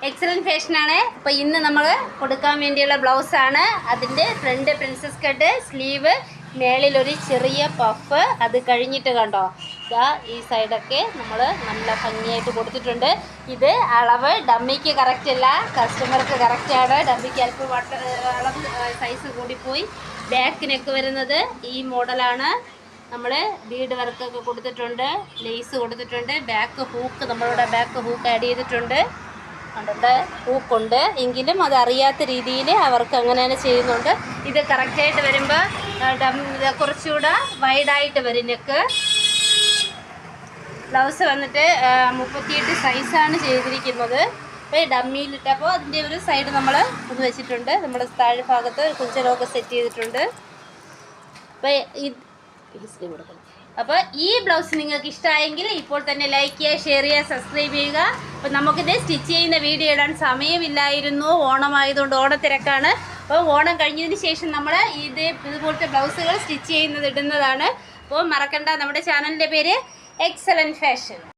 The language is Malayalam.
എക്സലന്റ് ഫാഷനാണ്. അപ്പോൾ ഇന്ന് നമ്മൾ കൊടുക്കാൻ വേണ്ടിയുള്ള ബ്ലൗസാണ്. അതിൻ്റെ ഫ്രണ്ട് പ്രിൻസസ് കട്ട്, സ്ലീവ്, മേളിലൊരു ചെറിയ പഫ്. അത് കഴിഞ്ഞിട്ട് കണ്ടോ, ഇതാ ഈ സൈഡൊക്കെ നമ്മൾ നല്ല ഭംഗിയായിട്ട് കൊടുത്തിട്ടുണ്ട്. ഇത് അളവ് ഡമ്മിക്ക് കറക്റ്റ് അല്ല, കസ്റ്റമർക്ക് കറക്റ്റാണ്. ഡമ്മിക്ക് അല്പം അളവ് സൈസ് കൂടിപ്പോയി. ബാക്ക് നെക്ക് വരുന്നത് ഈ മോഡലാണ്. നമ്മൾ ബീഡ് വർക്കൊക്കെ കൊടുത്തിട്ടുണ്ട്, ലേസ് കൊടുത്തിട്ടുണ്ട്. ബാക്ക് ഹൂക്ക്, നമ്മളുടെ ബാക്ക് ഹൂക്ക് ആഡ് ചെയ്തിട്ടുണ്ട്. കണ്ടിട്ട് ഹൂക്കുണ്ട്, എങ്കിലും അതറിയാത്ത രീതിയിൽ അവർക്ക് അങ്ങനെ തന്നെ ചെയ്യുന്നുണ്ട്. ഇത് കറക്റ്റായിട്ട് വരുമ്പോൾ കുറച്ചുകൂടെ വൈഡായിട്ട് വരും നെക്ക്. ബ്ലൗസ് വന്നിട്ട് 38 സൈസാണ് ചെയ്തിരിക്കുന്നത്. അപ്പോൾ ഡമ്മിയിലിട്ടപ്പോൾ അതിൻ്റെ ഒരു സൈഡ് നമ്മൾ ഒന്ന് വെച്ചിട്ടുണ്ട്. നമ്മുടെ താഴെ ഭാഗത്ത് കുഞ്ചലൊക്കെ സെറ്റ് ചെയ്തിട്ടുണ്ട്. അപ്പോൾ അപ്പോൾ ഈ ബ്ലൗസ് നിങ്ങൾക്ക് ഇഷ്ടമായെങ്കിൽ ഇപ്പോൾ തന്നെ ലൈക്ക് ചെയ്യുക, ഷെയർ ചെയ്യുക, സബ്സ്ക്രൈബ് ചെയ്യുക. അപ്പോൾ നമുക്കിത് സ്റ്റിച്ച് ചെയ്യുന്ന വീഡിയോ ഇടാൻ സമയമില്ലായിരുന്നു, ഓണമായതുകൊണ്ട് ഓണത്തിരക്കാണ്. അപ്പോൾ ഓണം കഴിഞ്ഞതിന് ശേഷം നമ്മൾ ഇതുപോലത്തെ ബ്ലൗസുകൾ സ്റ്റിച്ച് ചെയ്യുന്നത് ഇടുന്നതാണ്. അപ്പോൾ മറക്കണ്ട, നമ്മുടെ ചാനലിൻ്റെ പേര് എക്സലന്റ് ഫാഷൻ.